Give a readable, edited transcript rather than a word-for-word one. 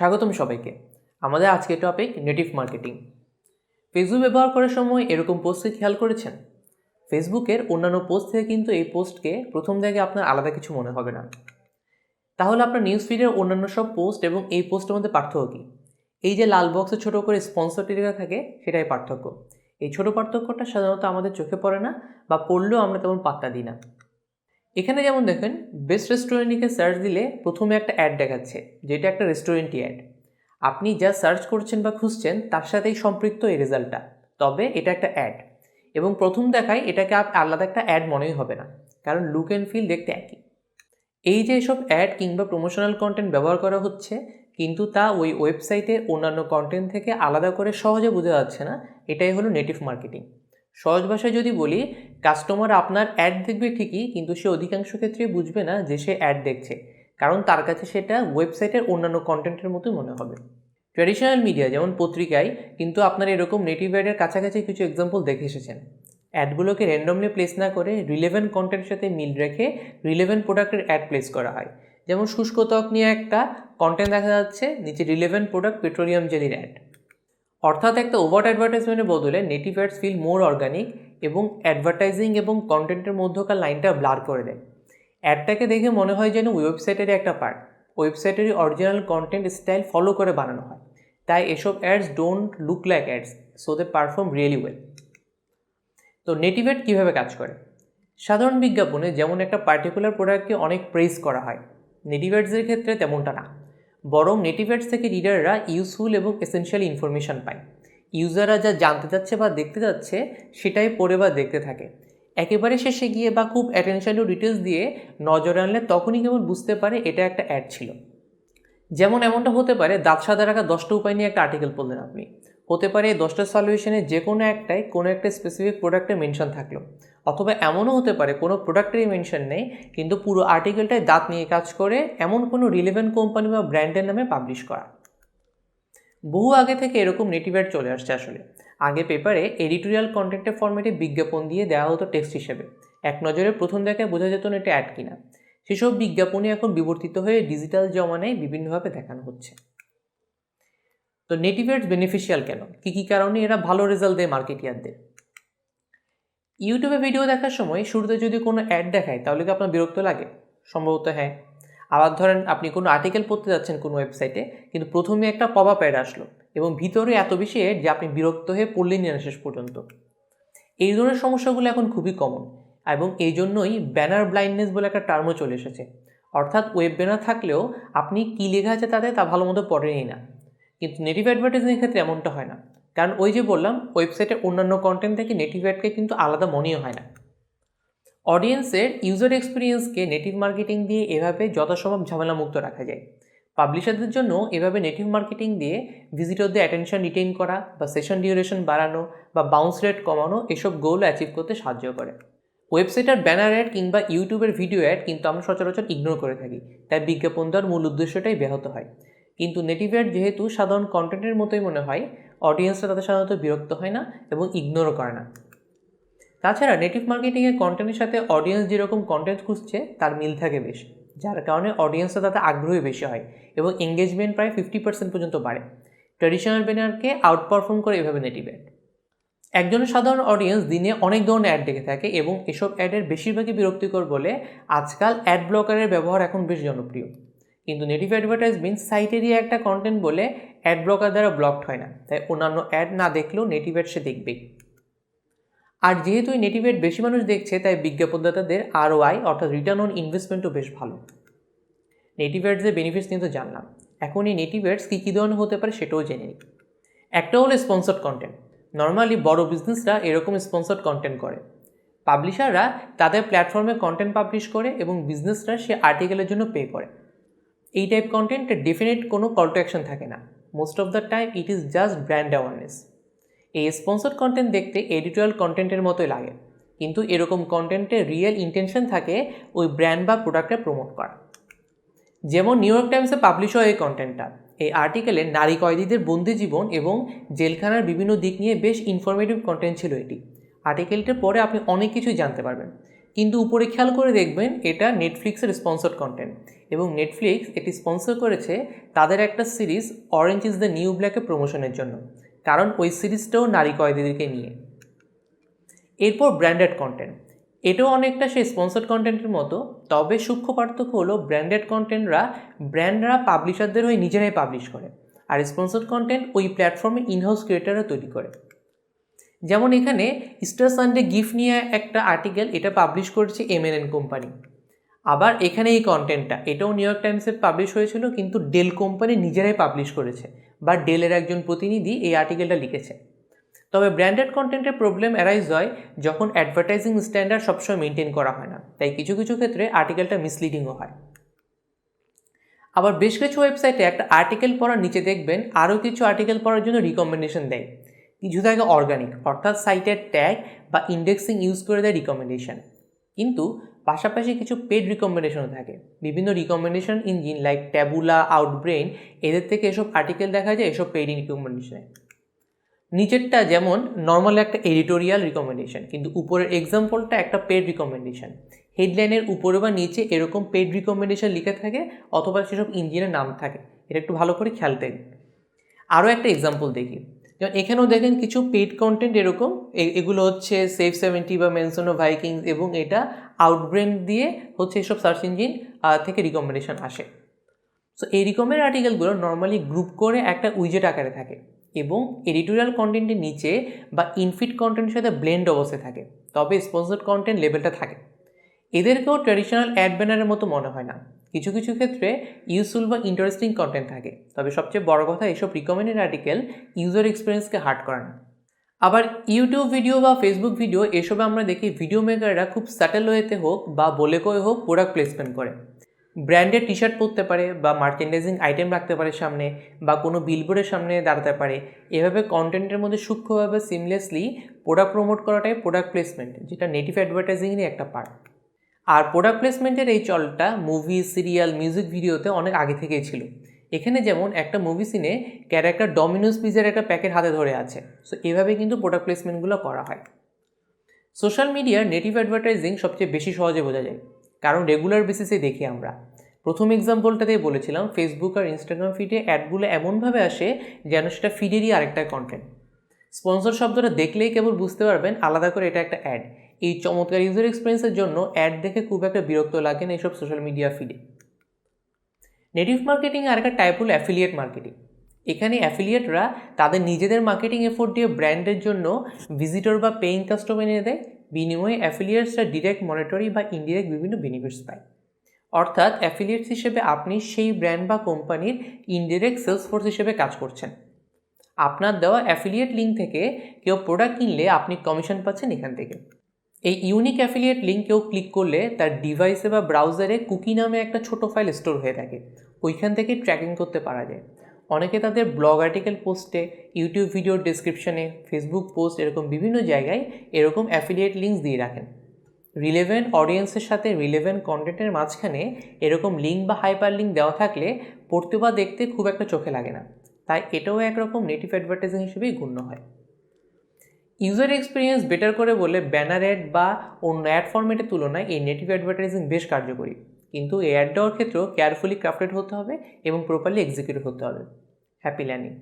স্বাগতম সবাইকে। আমাদের আজকের টপিক নেটিভ মার্কেটিং। ফেসবুক ব্যবহার করার সময় এরকম পোস্টকে খেয়াল করেছেন? ফেসবুকের অন্যান্য পোস্ট থেকে কিন্তু এই পোস্টকে প্রথম দেখে আপনার আলাদা কিছু মনে হবে না। তাহলে আপনার নিউজ ফিডের অন্যান্য সব পোস্ট এবং এই পোস্টের মধ্যে পার্থক্য কী? এই যে লাল বক্সে ছোটো করে স্পন্সরটি লেখা থাকে, সেটাই পার্থক্য। এই ছোটো পার্থক্যটা সাধারণত আমাদের চোখে পড়ে না, বা পড়লেও আমরা তেমন পাত্তা দিই না। এখানে যেমন দেখেন, বেস্ট রেস্টুরেন্ট লিখে সার্চ দিলে প্রথমে একটা অ্যাড দেখাচ্ছে, যেটা একটা রেস্টুরেন্টই অ্যাড। আপনি যা সার্চ করছেন বা খুঁজছেন তার সাথেই সম্পৃক্ত এই রেজাল্টটা, তবে এটা একটা অ্যাড। এবং প্রথম দেখায় এটাকে আলাদা একটা অ্যাড মনেই হবে না, কারণ লুক অ্যান্ড ফিল দেখতে একই। এই যে এসব অ্যাড কিংবা প্রমোশনাল কন্টেন্ট ব্যবহার করা হচ্ছে, কিন্তু তা ওই ওয়েবসাইটে অন্যান্য কন্টেন্ট থেকে আলাদা করে সহজে বোঝা যাচ্ছে না, এটাই হলো নেটিভ মার্কেটিং। সহজ ভাষায় যদি বলি, কাস্টমার আপনার অ্যাড দেখবে ঠিকই, কিন্তু সে অধিকাংশ ক্ষেত্রে বুঝবে না যে সে অ্যাড দেখছে, কারণ তার কাছে সেটা ওয়েবসাইটের অন্যান্য কন্টেন্টের মতোই মনে হবে। ট্র্যাডিশনাল মিডিয়া যেমন পত্রিকায় কিন্তু আপনার এরকম নেটিভ অ্যাডের কাছাকাছি কিছু এক্সাম্পল দেখে এসেছেন। অ্যাডগুলোকে র্যান্ডমলি প্লেস না করে রিলেভেন্ট কন্টেন্টের সাথে মিল রেখে রিলেভেন্ট প্রোডাক্টের অ্যাড প্লেস করা হয়। যেমন শুষ্ক ত্বক নিয়ে একটা কন্টেন্ট দেখা যাচ্ছে, নিচে রিলেভেন্ট প্রোডাক্ট পেট্রোলিয়াম জেলির অ্যাড। অর্থাৎ একটা ওভার অ্যাডভার্টাইজমেন্টের বদলে native ads feel more organic এবং অ্যাডভার্টাইজিং এবং কন্টেন্টের মধ্যকার লাইনটা ব্লার করে দেয়। অ্যাডটাকে দেখে মনে হয় যেন ওয়েবসাইটেরই একটা পার্ট, ওয়েবসাইটেরই অরিজিনাল কন্টেন্ট স্টাইল ফলো করে বানানো হয়। তাই এসব ads don't look like ads, so they perform really well. তো নেটিভ অ্যাড কীভাবে কাজ করে? সাধারণ বিজ্ঞাপনে যেমন একটা পার্টিকুলার প্রোডাক্টকে অনেক প্রেইজ করা হয়, নেটিভ অ্যাডসের ক্ষেত্রে তেমনটা না। বরং নেটিভ অ্যাডস থেকে রিডাররা ইউজফুল এবং এসেনশিয়াল ইনফরমেশান পায়। ইউজাররা যা জানতে যাচ্ছে বা দেখতে যাচ্ছে সেটাই পড়ে বা দেখতে থাকে। একেবারে শেষে গিয়ে বা খুব অ্যাটেনশন টু ডিটেলস দিয়ে নজর আনলে তখনই কেবল বুঝতে পারে এটা একটা অ্যাড ছিল। যেমন এমনটা হতে পারে, দাঁত সাদা রাখা 10টা উপায় নিয়ে একটা আর্টিকেল পড়লেন আপনি। হতে পারে এই 10টা সলিউশনের যে কোনো একটাই কোনো একটা স্পেসিফিক প্রোডাক্টের মেনশন থাকলো, অথবা এমনও হতে পারে কোনো প্রোডাক্টেরই মেনশন নেই, কিন্তু পুরো আর্টিকেলটায় দাঁত নিয়ে কাজ করে এমন কোনো রিলেভেন্ট কোম্পানি বা ব্র্যান্ডের নামে পাবলিশ করা। বহু আগে থেকে এরকম নেটিভ অ্যাড চলে আসছে। আসলে আগে পেপারে এডিটোরিয়াল কন্টেন্টের ফরম্যাটে বিজ্ঞাপন দিয়ে দেওয়া হতো টেক্সট হিসেবে, এক নজরে প্রথম দেখায় বোঝা যেত না এটা অ্যাড কিনা। সেসব বিজ্ঞাপনই এখন বিবর্তিত হয়ে ডিজিটাল জমানায় বিভিন্নভাবে দেখানো হচ্ছে। তো নেটিভ অ্যাডস বেনিফিশিয়াল কেন, কী কী কারণে এরা ভালো রেজাল্ট দেয় মার্কেটিয়ারদের? ইউটিউবে ভিডিও দেখার সময় শুরুতে যদি কোনো অ্যাড দেখায় তাহলে কি আপনার বিরক্ত লাগে? সম্ভবত হ্যাঁ। আবার ধরেন আপনি কোনো আর্টিকেল পড়তে যাচ্ছেন কোনো ওয়েবসাইটে, কিন্তু প্রথমে একটা পপ আপ অ্যাড আসলো এবং ভিতরে এত বেশি অ্যাড যে আপনি বিরক্ত হয়ে পড়লেন না শেষ পর্যন্ত। এই ধরনের সমস্যাগুলো এখন খুবই কমন, এবং এই জন্যই ব্যানার ব্লাইন্ডনেস বলে একটা টার্মও চলে এসেছে। অর্থাৎ ওয়েব ব্যানার থাকলেও আপনি কী লেখা আছে তাতে তা ভালো মতো পড়েনই না। কিন্তু নেটিভ অ্যাডভার্টাইজিংয়ের ক্ষেত্রে এমনটা হয় না, কারণ ওই যে বললাম, ওয়েবসাইটের অন্যান্য কন্টেন্ট থেকে নেটিভ অ্যাডকে কিন্তু আলাদা মনেই হয় না। অডিয়েন্সের ইউজার এক্সপিরিয়েন্সকে নেটিভ মার্কেটিং দিয়ে এভাবে যথাসম্ভব ঝামেলামুক্ত রাখা যায়। পাবলিশারদের জন্য এভাবে নেটিভ মার্কেটিং দিয়ে ভিজিটরদের অ্যাটেনশন রিটেইন করা বা সেশন ডিউরেশন বাড়ানো বা বাউন্স রেট কমানো, এসব গোল অ্যাচিভ করতে সাহায্য করে। ওয়েবসাইটের ব্যানার অ্যাড কিংবা ইউটিউবের ভিডিও অ্যাড কিন্তু আমরা সচরাচর ইগনোর করে থাকি, তাই বিজ্ঞাপন দেওয়ার মূল উদ্দেশ্যটাই ব্যাহত হয়। কিন্তু নেটিভ অ্যাড যেহেতু সাধারণ কন্টেন্টের মতোই মনে হয়, অডিয়েন্সরা তাদের সাধারণত বিরক্ত হয় না এবং ইগনোরও করে না। তাছাড়া নেটিভ মার্কেটিংয়ের কন্টেন্টের সাথে অডিয়েন্স যেরকম কন্টেন্ট খুঁজছে তার মিল থাকে বেশ, যার কারণে অডিয়েন্সরা তাতে আগ্রহী বেশি হয় এবং এঙ্গেজমেন্ট প্রায় 50% পর্যন্ত বাড়ে। ট্র্যাডিশনাল ব্যানারকে আউটপারফর্ম করে এভাবে নেটিভ অ্যাড। একজন সাধারণ অডিয়েন্স দিনে অনেক ধরনের অ্যাড দেখে থাকে এবং এসব অ্যাডের বেশিরভাগই বিরক্তিকর বলে আজকাল অ্যাড ব্লকারের ব্যবহার এখন বেশ জনপ্রিয়। কিন্তু নেটিভ অ্যাডভার্টাইজমেন্ট সাইটেরই একটা কন্টেন্ট বলে অ্যাড ব্লকার দ্বারা ব্লকড হয় না, তাই অন্যান্য অ্যাড না দেখলেও নেটিভ অ্যাড সে দেখবেই। আর যেহেতু এই নেটিভ অ্যাড বেশি মানুষ দেখছে, তাই বিজ্ঞাপনদাতাদের ROI অর্থাৎ রিটার্ন অন ইনভেস্টমেন্টও বেশ ভালো। নেটিভ অ্যাডসের বেনিফিটস নিয়ে তো জানলাম, এখন এই নেটিভ অ্যাডস কী ধরনের হতে পারে সেটাও জেনে নিই। একটা হলো স্পন্সর্ড কন্টেন্ট। নর্মালি বড় বিজনেসরা এরকম স্পন্সর্ড কন্টেন্ট করে। পাবলিশাররা তাদের প্ল্যাটফর্মে কন্টেন্ট পাবলিশ করে এবং বিজনেসরা সে আর্টিকেলের জন্য পে করে। এই টাইপ কন্টেন্টে ডেফিনেট কোনো কল টু অ্যাকশন থাকে না, most of the time it is just brand awareness. এই স্পন্সর্ড কন্টেন্ট দেখতে এডিটোরিয়াল কন্টেন্টের মতোই লাগে, কিন্তু এরকম কন্টেন্টে রিয়েল ইন্টেনশন থাকে ওই ব্র্যান্ড বা প্রোডাক্টকে প্রমোট করা। যেমন নিউ ইয়র্ক টাইমসে পাবলিশ হয় এই কন্টেন্টটা। এই আর্টিকেলে নারী কয়েদিদের বন্দি জীবন এবং জেলখানার বিভিন্ন দিক নিয়ে বেশ ইনফরমেটিভ কন্টেন্ট ছিল এটি। আর্টিকেলটির পরে আপনি অনেক কিছুই জানতে পারবেন, কিন্তু উপরে খেয়াল করে দেখবেন এটা নেটফ্লিক্সের স্পন্সর্ড কন্টেন্ট, এবং নেটফ্লিক্স এটি স্পন্সর করেছে তাদের একটা series orange is the new ব্ল্যাকের প্রমোশনের জন্য, কারণ ওই সিরিজটাও নারী কয়েদিদেরকে নিয়ে। এরপর ব্র্যান্ডেড কন্টেন্ট, এটাও অনেকটা সেই স্পন্সর্ড কন্টেন্টের মতো, তবে সূক্ষ্ম পার্থক্য হলো ব্র্যান্ডেড ব্র্যান্ডরা পাবলিশারদের হয়ে নিজেরাই পাবলিশ করে, আর স্পন্সর্ড কন্টেন্ট ওই প্ল্যাটফর্মে ইনহাউস ক্রিয়েটাররা তৈরি করে। যেমন এখানে ইস্টার সানডে গিফট নিয়ে একটা আর্টিকেল, এটা পাবলিশ করেছে MNN কোম্পানি। আবার এখানে এই কন্টেন্টটা এটাও নিউ ইয়র্ক টাইমসে পাবলিশ হয়েছিল, কিন্তু ডেল কোম্পানি নিজেরাই পাবলিশ করেছে, বা ডেলের একজন প্রতিনিধি এই আর্টিকেলটা লিখেছে। তবে ব্র্যান্ডেড কন্টেন্টের প্রবলেম অ্যারাইজ হয় যখন অ্যাডভার্টাইজিং স্ট্যান্ডার্ড সবসময় মেনটেন করা হয় না, তাই কিছু কিছু ক্ষেত্রে আর্টিকেলটা মিসলিডিংও হয়। আবার বেশ কিছু ওয়েবসাইটে একটা আর্টিকেল পড়ার নিচে দেখবেন আরও কিছু আর্টিকেল পড়ার জন্য রিকমেন্ডেশন দেয়। কিছু থাকে অর্গানিক, অর্থাৎ সাইটের ট্যাগ বা ইন্ডেক্সিং ইউজ করে দেয় রিকমেন্ডেশন, কিন্তু পাশাপাশি কিছু পেড রিকমেন্ডেশনও থাকে। বিভিন্ন রিকমেন্ডেশন ইঞ্জিন লাইক ট্যাবুলা, আউটব্রেইন, এদের থেকে এসব আর্টিকেল দেখা যায় এসব পেড রিকমেন্ডেশনে। নিচেরটা যেমন নর্মাল একটা এডিটোরিয়াল রিকমেন্ডেশন, কিন্তু উপরের এক্সাম্পলটা একটা পেড রিকমেন্ডেশন। হেডলাইনের উপরে বা নিচে এরকম পেড রিকমেন্ডেশন লিখে থাকে, অথবা সেসব ইঞ্জিনের নাম থাকে, এটা একটু ভালো করে খেয়াল দেখবেন। আরও একটা এক্সাম্পল দেখি, যেমন এখানেও দেখেন কিছু পেড কন্টেন্ট এরকম, এগুলো হচ্ছে সেভ 70 বা মেনশন অফ ভাইকিংস, এবং এটা আউটব্রেন দিয়ে হচ্ছে এসব সার্চ ইঞ্জিন থেকে রিকমেন্ডেশন আসে। সো এই রিকমেন্ড আর্টিকেলগুলো নর্মালি গ্রুপ করে একটা উইজেট আকারে থাকে, এবং এডিটোরিয়াল কন্টেন্টের নিচে বা ইনফিড কন্টেন্টের সাথে ব্লেন্ড অবস্থায় থাকে, তবে স্পন্সর্ড কন্টেন্ট লেভেলটা থাকে। এদেরকেও ট্র্যাডিশনাল অ্যাড ব্যানারের মতো মনে হয় না, কিছু কিছু ক্ষেত্রে ইউজফুল বা ইন্টারেস্টিং কন্টেন্ট থাকে, তবে সবচেয়ে বড় কথা এসব রিকমেন্ডেড আর্টিকেল ইউজার এক্সপিরিয়েন্সকে হার্ট করে না। আবার ইউটিউব ভিডিও বা ফেসবুক ভিডিও, এসবে আমরা দেখি ভিডিও মেকাররা খুব স্যাটেল ওয়েতে হোক বা বলে কয়ে হোক প্রোডাক্ট প্লেসমেন্ট করে। ব্র্যান্ডের টি শার্ট পরতে পারে, বা মার্চেন্ডাইজিং আইটেম রাখতে পারে সামনে, বা কোনো বিলবোর্ডের সামনে দাঁড়াতে পারে। এভাবে কন্টেন্টের মধ্যে সূক্ষ্মভাবে সিমলেসলি প্রোডাক্ট প্রমোট করাটাই প্রোডাক্ট প্লেসমেন্ট, যেটা নেটিভ অ্যাডভার্টাইজিংয়েরই একটা পার্ট। আর প্রোডাক্ট প্লেসমেন্টের এই চলটা মুভি, সিরিয়াল, মিউজিক ভিডিওতে অনেক আগে থেকেই ছিল। এখানে যেমন একটা মুভি সিনে ক্যারেক্টার ডমিনোস পিজার একটা প্যাকেট হাতে ধরে আছে, সো এভাবে কিন্তু প্রোডাক্ট প্লেসমেন্টগুলো করা হয়। সোশ্যাল মিডিয়ার নেটিভ অ্যাডভার্টাইজিং সবচেয়ে বেশি সহজে বোঝা যায়, কারণ রেগুলার বেসিসে দেখি আমরা। প্রথম এক্সাম্পলটাতেই বলেছিলাম, ফেসবুক আর ইনস্টাগ্রাম ফিডে অ্যাডগুলো এমনভাবে আসে যেন সেটা ফিডেরই আরেকটা কন্টেন্ট। স্পন্সর শব্দটা দেখলেই কেবল বুঝতে পারবেন আলাদা করে এটা একটা অ্যাড। এই চমৎকার ইউজার এক্সপিরিয়েন্সের জন্য অ্যাড দেখে খুব একটা বিরক্ত লাগে না এইসব সোশ্যাল মিডিয়া ফিডে। নেটিভ মার্কেটিং আর একটা টাইপ হলো অ্যাফিলিয়েট মার্কেটিং। এখানে অ্যাফিলিয়েটরা তাদের নিজেদের মার্কেটিং এফোর্ট দিয়ে ব্র্যান্ডের জন্য ভিজিটর বা পেইং কাস্টমার এনে দেয়, বিনিময়ে অ্যাফিলিয়েটসরা ডিরেক্ট মনিটরি বা ইনডিরেক্ট বিভিন্ন বেনিফিটস পায়। অর্থাৎ অ্যাফিলিয়েটস হিসেবে আপনি সেই ব্র্যান্ড বা কোম্পানির ইনডিরেক্ট সেলস ফোর্স হিসেবে কাজ করছেন। আপনার দেওয়া অ্যাফিলিয়েট লিঙ্ক থেকে কেউ প্রোডাক্ট কিনলে আপনি কমিশন পাচ্ছেন এখান থেকে। এই ইউনিক অ্যাফিলিয়েট লিঙ্ক কেউ ক্লিক করলে তার ডিভাইসে বা ব্রাউজারে কুকি নামে একটা ছোট ফাইল স্টোর হয়ে থাকে, ওইখান থেকে ট্র্যাকিং করতে পারা যায়। অনেকে তাদের ব্লগ আর্টিকেল পোস্টে, ইউটিউব ভিডিওর ডেসক্রিপশনে, ফেসবুক পোস্ট, এরকম বিভিন্ন জায়গায় এরকম অ্যাফিলিয়েট লিঙ্কস দিয়ে রাখেন। রিলেভেন্ট অডিয়েন্সের সাথে রিলেভেন্ট কন্টেন্টের মাঝখানে এরকম লিঙ্ক বা হাইপার লিঙ্ক দেওয়া থাকলে পড়তে বা দেখতে খুব একটা চোখে লাগে না, তাই এটাও একরকম নেটিভ অ্যাডভার্টাইজিং হিসেবেই গণ্য হয়। ইউজার এক্সপিরিয়েন্স বেটার করে বলে ব্যানার অ্যাড বা অন্য অ্যাড ফরম্যাটের তুলনায় এই নেটিভ অ্যাডভার্টাইজিং বেশ কার্যকরী, কিন্তু এই অ্যাড দেওয়ার ক্ষেত্রেও কেয়ারফুলি ক্রাফটেড হতে হবে এবং প্রপারলি এক্সিকিউট হতে হবে। Happy learning.